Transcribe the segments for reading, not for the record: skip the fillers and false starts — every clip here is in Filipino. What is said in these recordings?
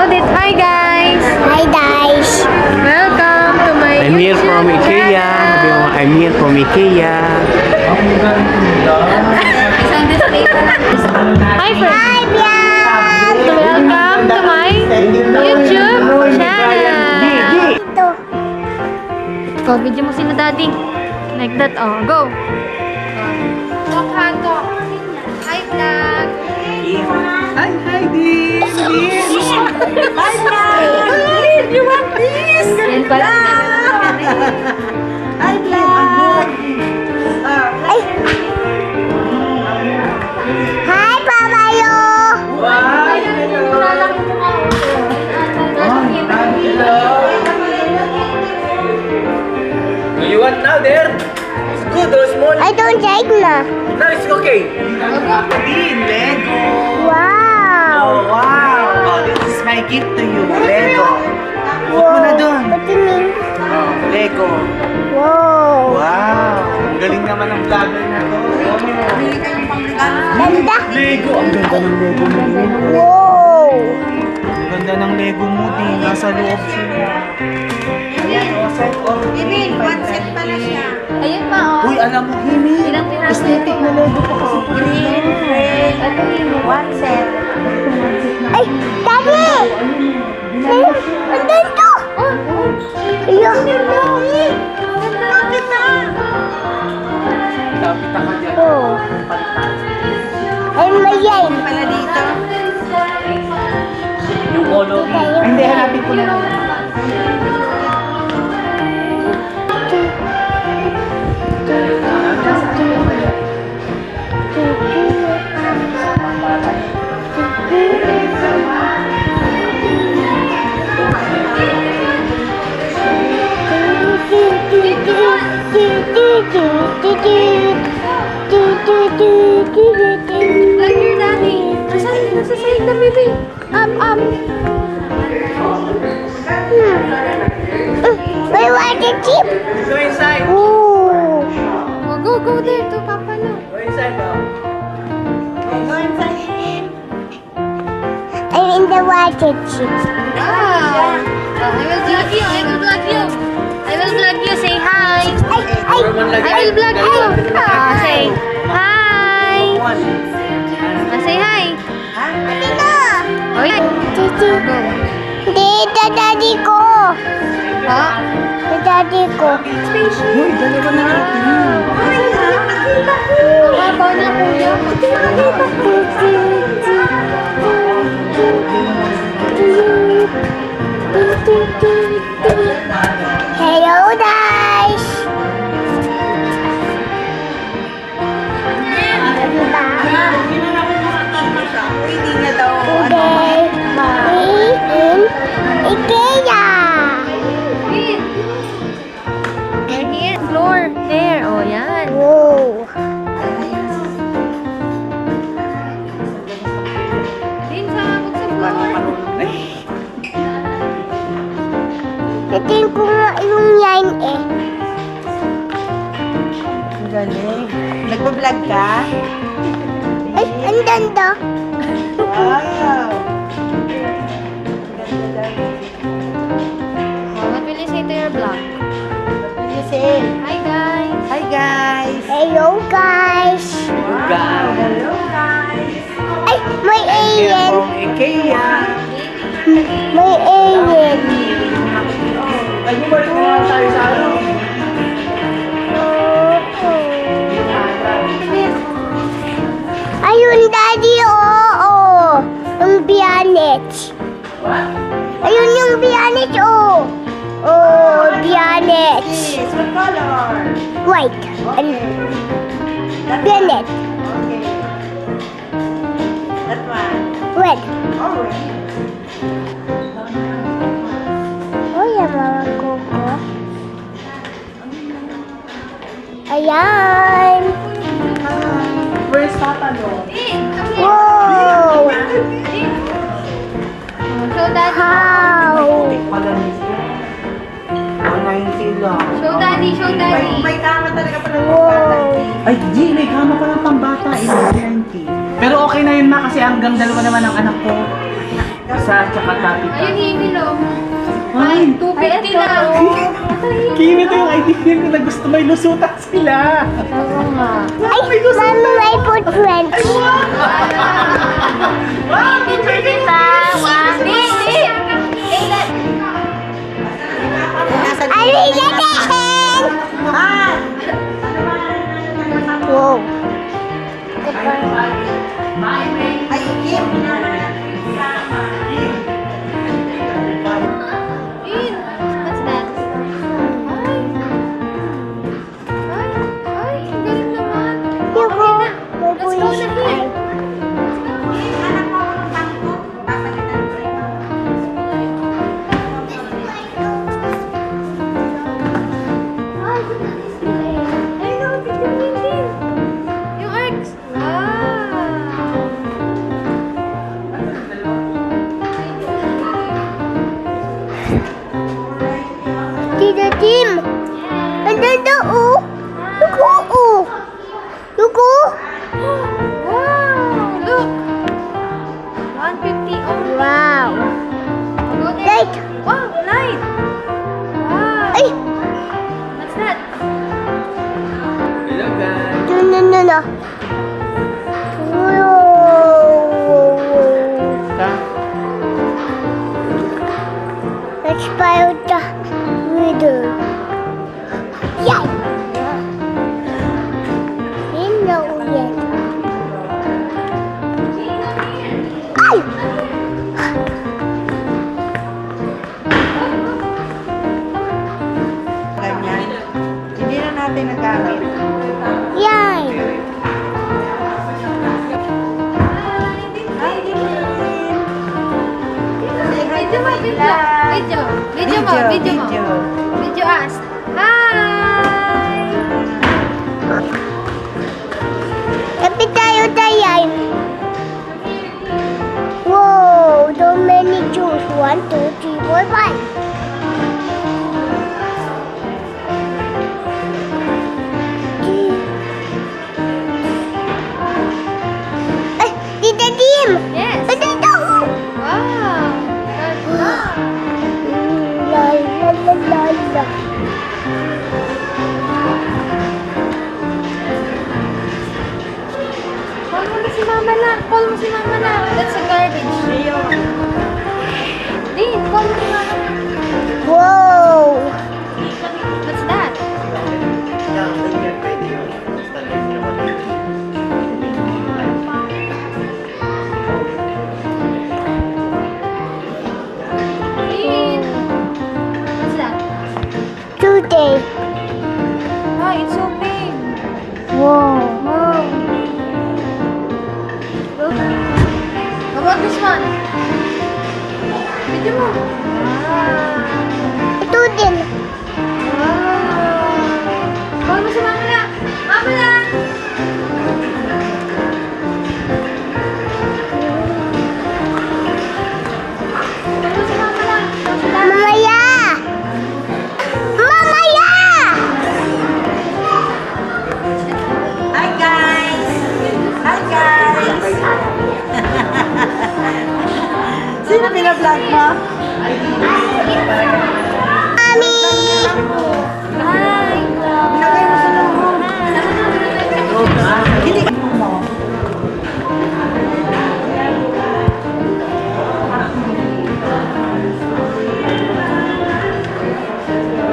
audit. Hi guys! Hi guys! Welcome to my I'm here YouTube from IKEA. Sabi mo, I'm here from IKEA. Hi friends! Hi vlog! Welcome to my YouTube channel! Ito. Go, video mo sino daddy. Like that, oh. Go! Walk hand, walk. Hi vlog! Hi, Heidi! Hi vlog! You want this? Yan pala. Hi vlog! Ay! Hi Papayo! You want now there? It's good or small? I don't like na. No, it's okay. Lego. Wow! Oh, wow! Oh, this is my gift to you, Lego. Huwag mo na doon. What do you mean? Oh, Lego. Wow! Wow! Ang galing naman ng vlogger na to. Ganda! Lego! Ang ganda ng Lego mo din. Wow! Ang ganda ng Lego mo din. Nasa loob siya. Ayan, oh, set of one set pala siya. Ayun pa, oh. Uy, alam mo, Himi. Ilang tinaso Aesthetic na Lego pa kasi. Green, red, one set. Ay! Daddy! Ay, andun to! Ayun! Lapit ako dyan. Oh. Ay, mayan. Pala dito. Yung coloring. Hindi, hanapin ko na lang. Like your daddy. Nasa side na, baby. May water chip. Go inside. Ooh. Oh, go there to Papa no. Go inside now. Go inside. I'm in the water chip. Wow. Oh, I will vlog you. I will vlog you. I will vlog you. Say hi. Ay, ay. I will vlog you. Say hi. One. Say hi. Dito. Oh, yeah. Dito. Go. Dito, daddy ko. Oh. Dito, daddy ko. Uy, dalawa na natin. Kabaw na kuya. Hello, guys. Today, we in IKEA. You're here. Floor. There. Oh, yan. Whoa. Din sa floor. Natin ko nga yung yan eh. Ang galing. Nagpa-vlog ka? Ay, ang ganda. Wow! What will you say to your vlog? You say, Hi, guys. hi guys! Hello, guys. Wow! Ay, may Here alien. from IKEA! May alien. Nag-balik na lang tayo sa ano? Ayun, daddy, oo. Yung biyanet. Ayun yung biyanet, oo. Oh, biyanet. Yes, what color? White. And biyanet. Okay. That one. Red. Orange. Oh, yung mga kuko. Ayan. Where's Papa no? Wow. Show daddy. How? Putik pala niya. 190 lang. Show daddy. Show daddy. May kama talaga pala ng Wow. pambata. Ay, G, may kama pala pang bata. 190. Pero okay na yun ma kasi hanggang dalawa naman ang anak ko. Isa, tsaka tapita. Ayun, himil oh. Ay, 250 lang. Kimi, ito yung idea ko na gusto may lusutan sila. Oo nga. Ay, mami, may food friends. Pwede ba? Hindi. Ay, lalahin! Wow. In. What's that? Ay, ang galing naman. Yuko, may Let's go police na eye. here. Ay, no, picture mo yun din. Yung arcs. Tita Tim, andun daw, oh. Yuko, oh. Yuko. Wow, look. 150 only. Wow. Go there. Light. Wow, light. Wow. Ay, What's that? Hello, guys. no. Whoa. Let's buy the reader. Yay! Hello, yet. Ay! Ganyan. Hindi na natin nagamit. Yay! Video mo, video. Video mo, video mo. Video us. Hi! Kapit tayo tayo. Whoa, so many juice. 1, 2, 3, 4, 5. Ay, Tita Tim! Yes. Ito ito! Wow. Ganda. La la la la la. Call mo na si Mama na. Call mo si Mama na. That's a garbage. Din, call mo si Mama na. Wow! What's that? Din. What's that? Today. Oh, it's so big. Wow. Wow. How about this one? Video mo. Ito din. Wow. Call mo si Mama na. Mama na. Call mo si Mama na. Mamaya! Mamaya! Hi guys! Hi guys! Sino pina-vlog mo? Mami! Hi. Ilagay mo sa loob. Hindi mo.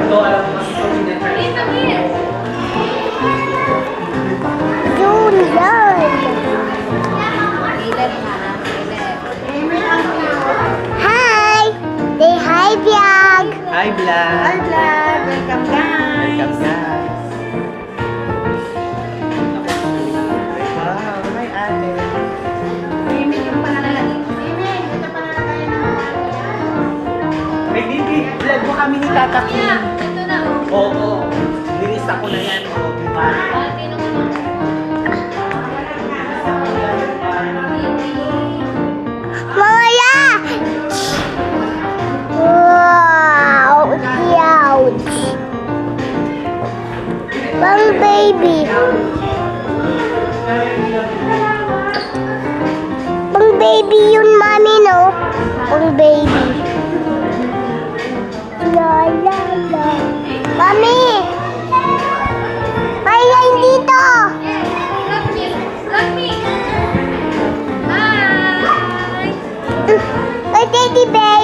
Ito, alam mo kasi kung hindi Dito, here. Yun yan. Hi! Say hi, vlog! Hi, vlog. Hi vlog! Welcome guys! Welcome, guys. Wow, hi ate. May hindi, vlog mo kami ni Tata Kim. Ito na, oh. Oo. Nilista ko na yan. Oo, diba? Tingnan mo na. Mamaya! Wow! Ouch! Pang baby! Pang baby yun, mami, no? pang baby. La la la. Mami! May line dito! Love me! Love me! Hi! May teddy bear